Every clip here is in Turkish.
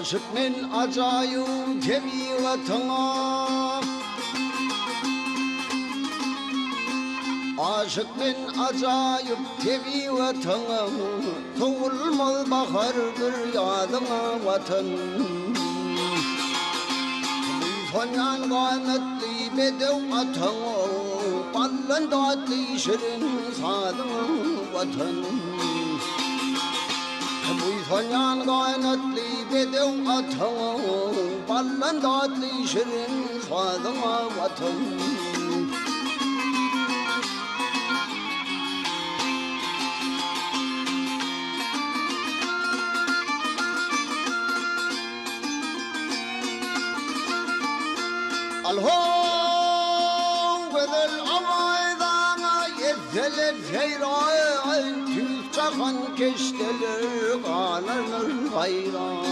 aşık men acayip tebi vatana aşık men acayip tebi vatana Tuğulmaz bahardır yadına vatan Buyfanyan ganetli bedev atana Ballan tatlı şirin sadına vatan Buyfanyan ganetli bedev atana Ballan tatlı şirin sadına vatan Alhov bedel amaydana yetteler feyran Tüz çakan keşteler kanarlar hayran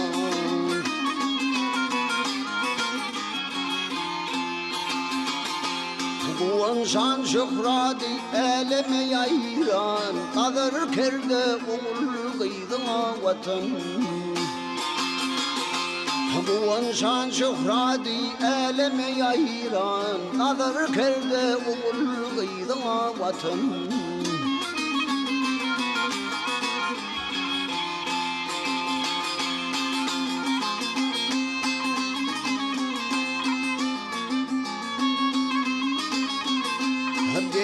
Kuvan şan şöhradi eleme yayran Kadır kerde oğul kıydına vatan Kuvan şan şöhradi eleme yayran Kadır kerde oğul kıydına vatan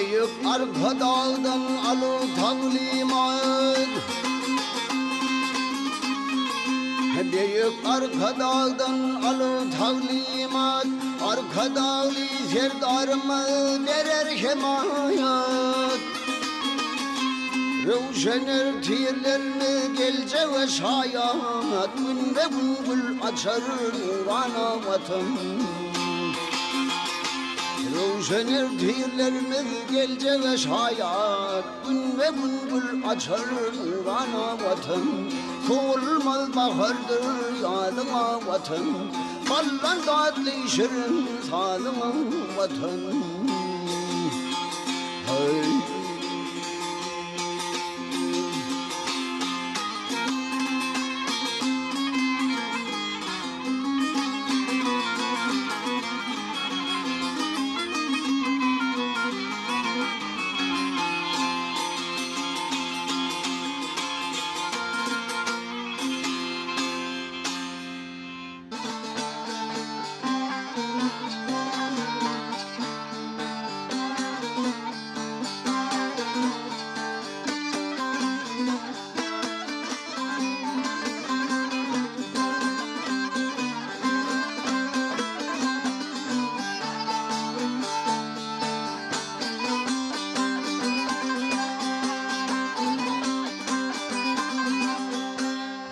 Büyük arka dağdan alı taklimat Büyük arka dağdan alı taklimat Arka dağlı serdarıma verer himayat Rövşener tirlerine gelce ve şayat Gün ve bülbül açar nurana vatan Rövşener tirlerimiz gelce ve şayat Gün ve bülbül açar nurana vatan Soğulmaz bahardır yadına vatan Ballan tatlı şirin sadıma vatan Hey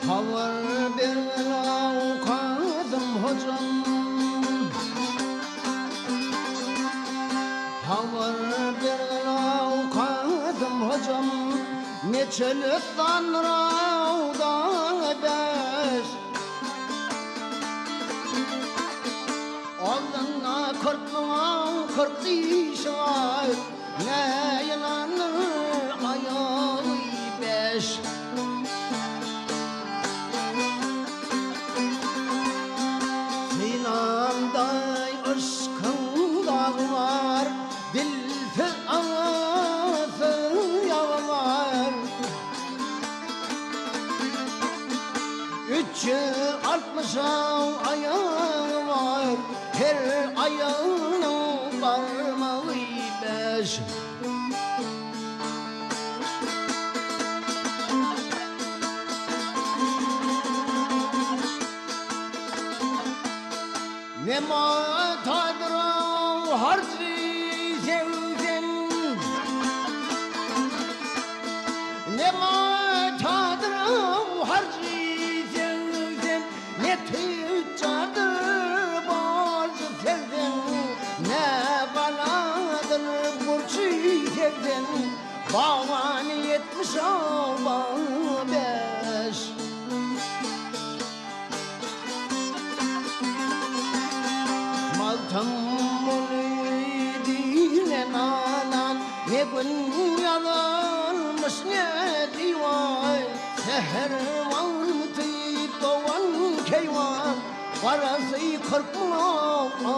Havar berla kadım hocam Havar berla kadım hocam Neçelik tanrıda beş Aldına kırklığa kırktıyşar Ne yılanır ayağı beş Sinanday ışkın dağlar Dilfi ağzı yağlar 360 ayağı var Her ayağının parmağı beş Ne matadır o harcı sevdim Ne matadır o harcı sevdim Ne tüccadır borcu sevdim Ne banadır burcu sevdim Bağani 70 bağ 5 Maltamulidine nanan Ne gün yanarmış ne divan Seher var mı tıyıp doğan keyvan karası kırkmamış.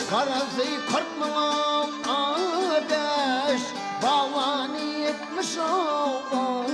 Karası kırkmamış, bağlanı yetmiş olmuş.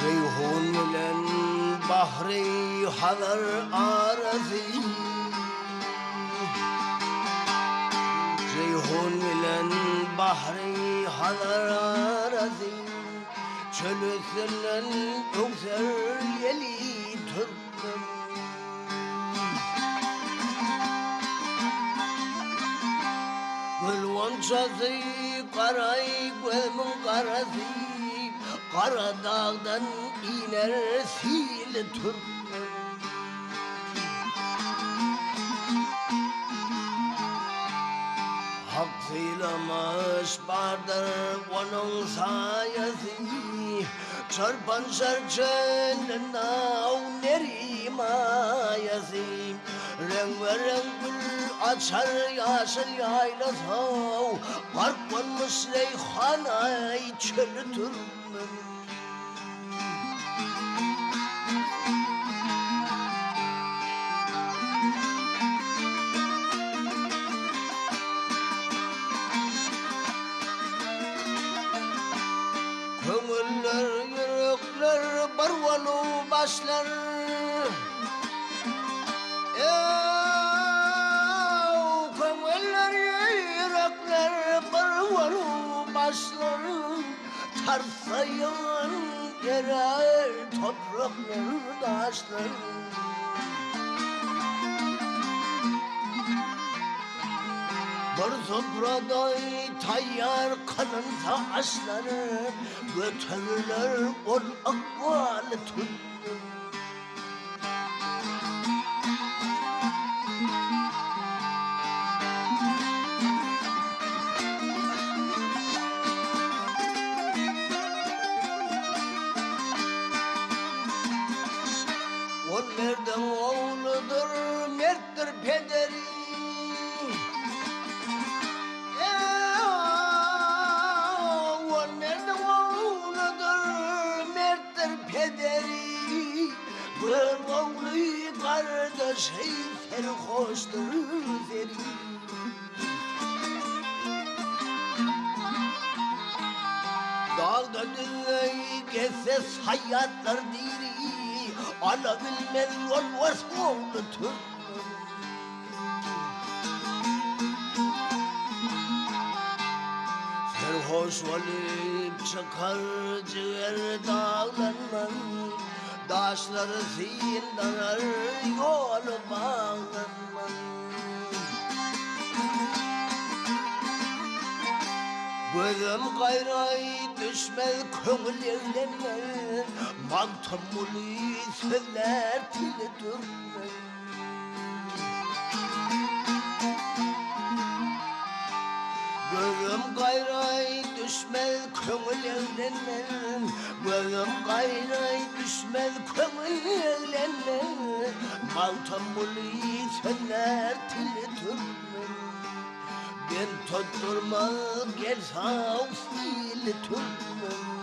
Ceyhun ile bahri halar arası, Ceyhun ile bahri halar arası, çölüsünden yokser yeli Türkmen. Gül vonçası karay gölmün karası, Kara dağdan iner sil Türkmen. Hak sıylamış bardır onun sayesi, çarpan şarçının av nerimayesi. Rengarenk gül açar yaşıl yaylasa, Garp konmuş reyhanay çölü Türkmen. Köngüller, yürekler, barvalı başlar, köngüller, yürekler, barvalı başlar, tarsayan yerer topraklar, taşlar. Bir sofrada tayyar kanınsa aşları, götürürler on akvalı Türkmen. On merden oğludur, merttir pederi. On merden oğludur, merttir pederi. Bir oğlu kardeşi serhoştur zeri. Dağda dünyayı gezse hayatlar diri, ana bilmez yol var oğlu Türkmen. Serhoş olup çıkar ciğer dağlanman, Daşları zindanar yolu bağlanman. Gözüm gayrı düşmez köngül evlenmez, Mantamuli sözler dili Türkmen. Gözüm gayrı düşmez köngül evlenmez, Gözüm gayrı düşmez köngül evlenmez, Mantamuli sözler dili Türkmen. Ben tutturmaz gel sağ fili Türkmen.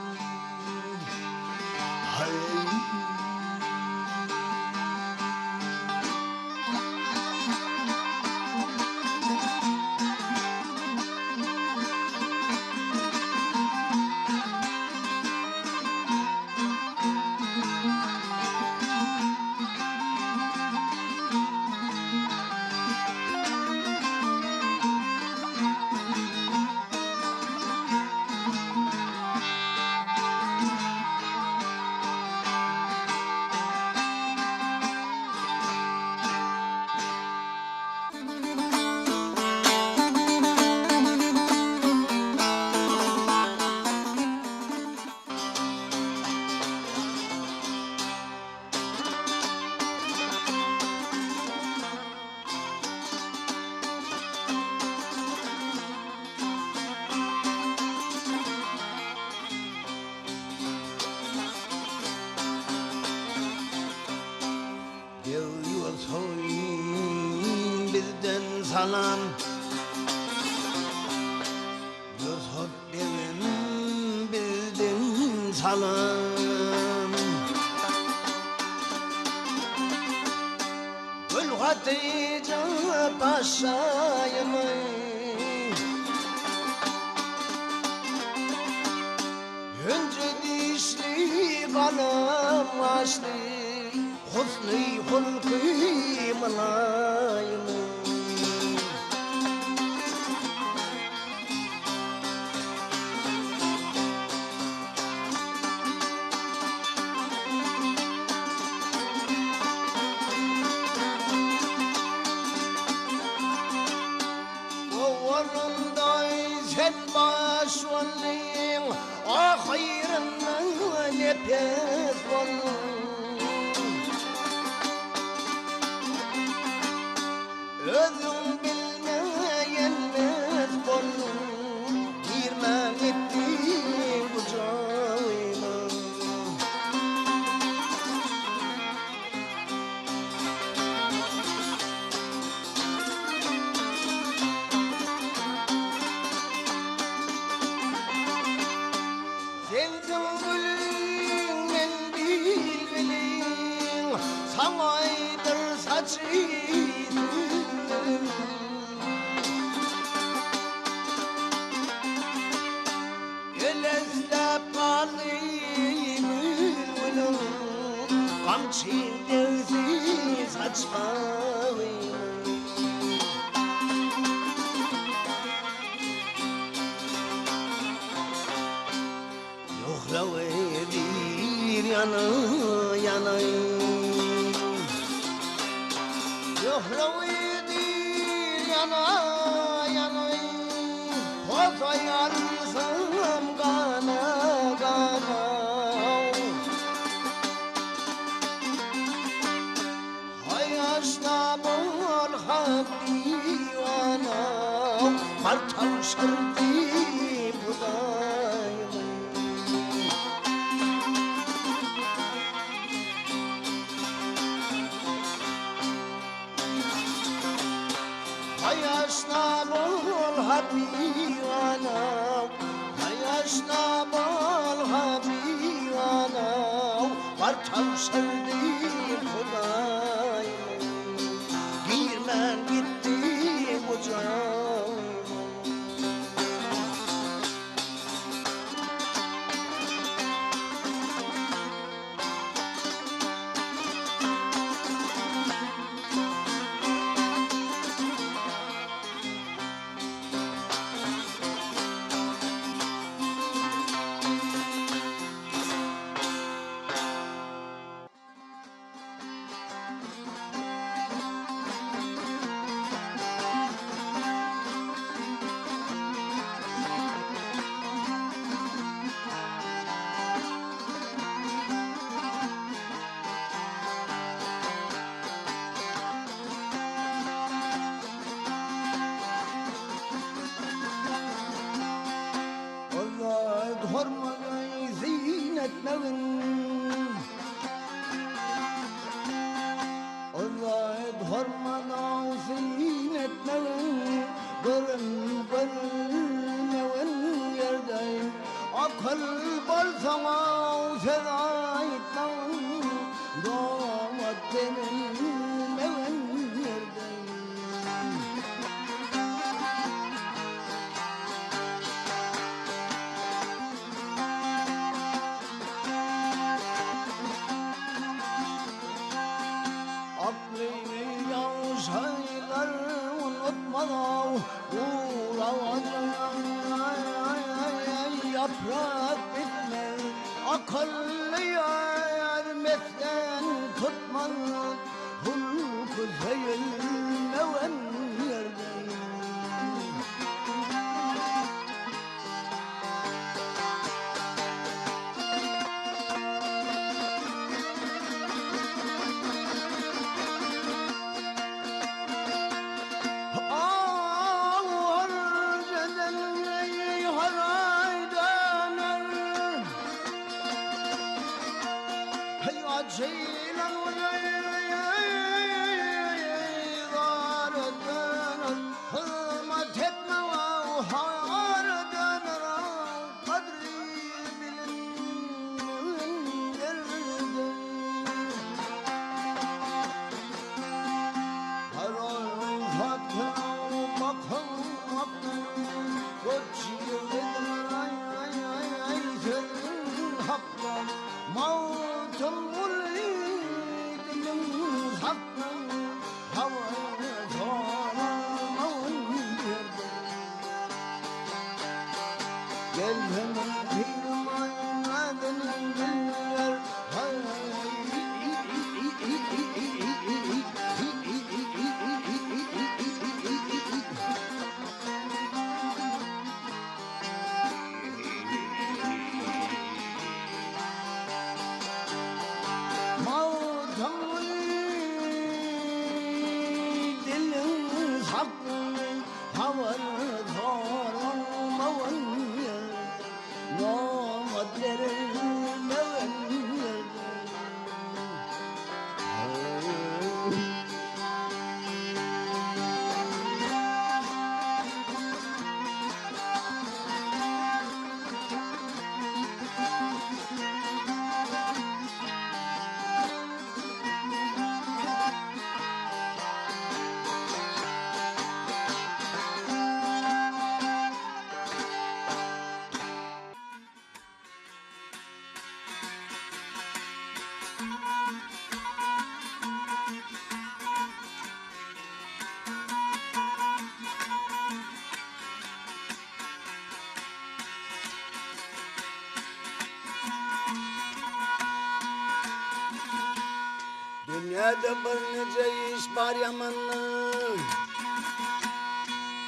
salam Yozhok devin bildin salam Gül Hatice paşayımı Hüncü dişli kalem açtı Husni hulkı mılayım sen başvalin ahirından nefes valin özün bilmeyen mezbolun girmem etti kucağıma Sanaydır saçıydı Elezde palıyım Kamçın derzi saçmalıyım Yohra verir yanayım Yohravidir yanay Koza yarsam kana Hayaşna bol habdivana Parçal şardi budayım Hayaşna bol habivana Hayaşna bol habivana Parçal şerdi Hudayım Girmen gitti kucağıma Hormay ziynetmevin Olayet hormana ziynetmevin Görünmevin yerdeyim Akıl bol sana seda etmevin Damat denilmevin yerdeyim Aklını yaşaylar unutmadan Uğravacağım yaprak bitmez Akıllıya ermekten tutmaz Hulku seyilmeven yerdeyim Ceylan Dünyada bir nece iş var yamanlar,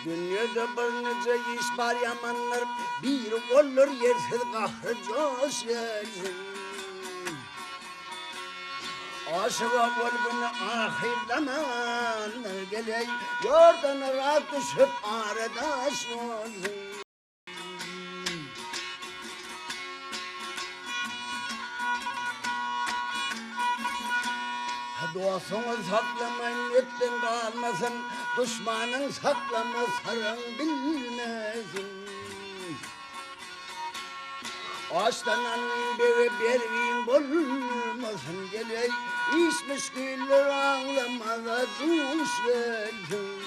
dünyada bir nece iş var yamanlar, bir olur yersiz kahrı coşuyor. Aşığa bulbunu ahir zamanlar geley, yordan rahat düşüp aradaş olsun. Duasını saklamayın, ettin kalmasın, düşmanın saklama sarın bilmesin. Ağaçtan bir bulmasın geley, iş müşküller ağlamada duş versin.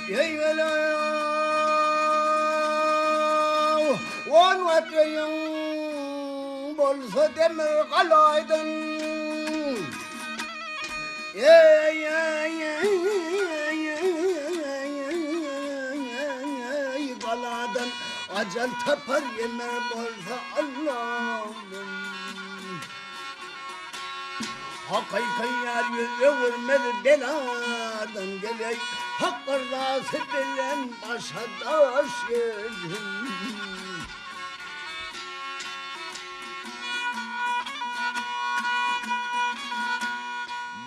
Ey velav, on vatayın bolsa demir kalaydın. Ey kaladan acel tapar yemer bolsa Allah'ım. Hakikaten yer yüze vurmadı beladan geley, Hakkı razı bilen başa daş yedim.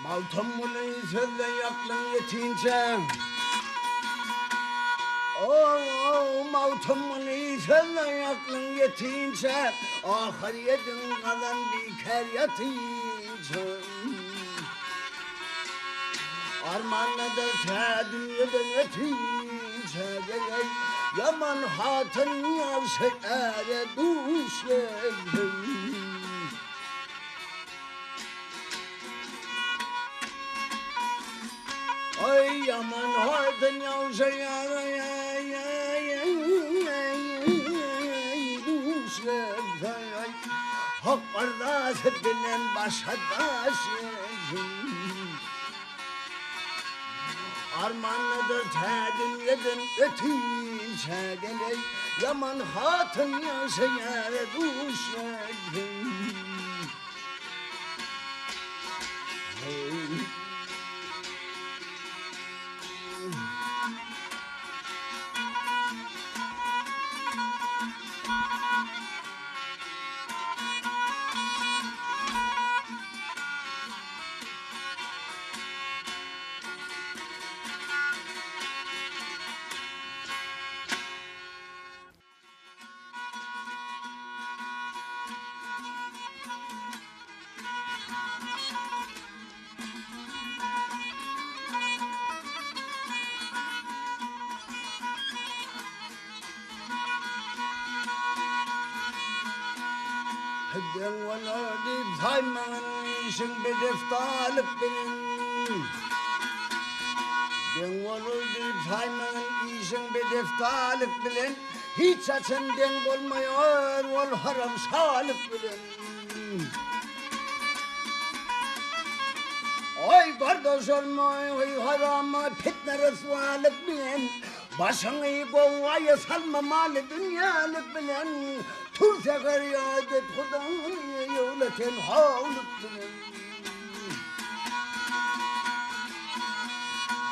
Baltam bunu sözle yaklın yetince, mavtum bunu sözle yaklın yetince, ahir yedin kalan diker yatınca. Armanlıdır dünyada netince geley, yaman hatın yavşak ere duş verdim. Ay yaman hatın yavşak ere duş verdim. Hak kardeşi bilen başa daş yedim. Armanlıdır dünyada ötünce geley, yaman hatın yaşayar duş verdim. Den walardi zayman işin bedeftalık benim. Den walardi zayman işin bedeftalık bilen, hiç açın den olmuyor ol haram sağlık bilen. Oy kardeş olmuyor harama fitne rızvalık bilen, başını kovaya salmamalı dünyalık bilen. Tur sefer yadet Khudan'ı yöyleten havlık bilen.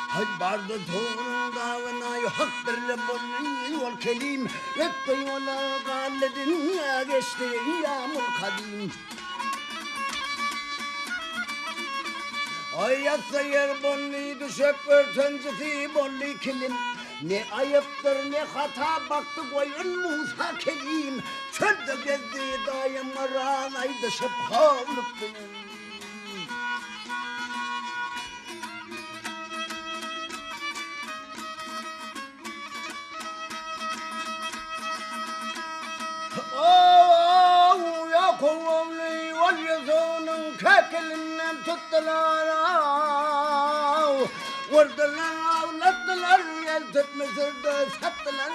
Hay bardı torun davına hak birle bolun yol kelim, etti yola galle dünya geçti yağmur kadim. Ayatsa yer bolli düşek örtüncüsü bolli kilim. Ne ayıptır ne hata baktı koyun Musa Kelim. Çölde gezdi dayım aran ay dışı pavlık benim. Ya kovamli val yazının kakelinden tuttular. Vurdular avlattılar el tutmuşurdu sattılar.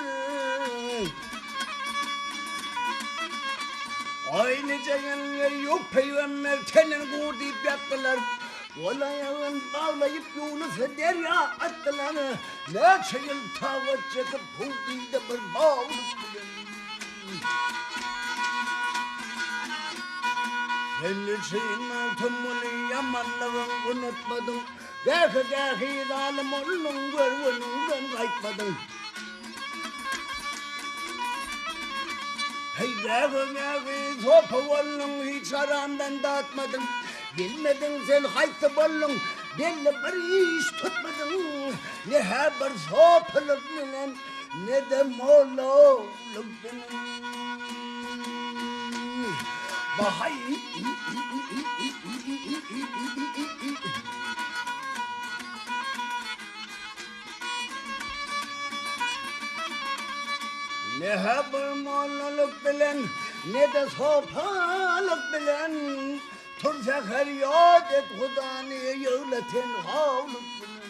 Aynı cayın yok peygamber tenin gudip yaptılar. Olayağın bağlayıp Yunus'u derya attılar. Ne çayıl tavat çekip pulduydu bir bağlık bile. Elçin tümünü yamanlığın unutmadım. Gâhi zalim oldun görününden kayıtmadım. Hey gâhi sopa oldun hiç aramdan dağıtmadım. Bilmedin sen haytı bollun belli bir iş tutmadın. Ne haber sopalık bilen ne de moğoluk bilen. Bahay ne haber moğoluk bilen ne de sopalık bilen. Tursa feryat et Hudanı yığletin havluk bilen.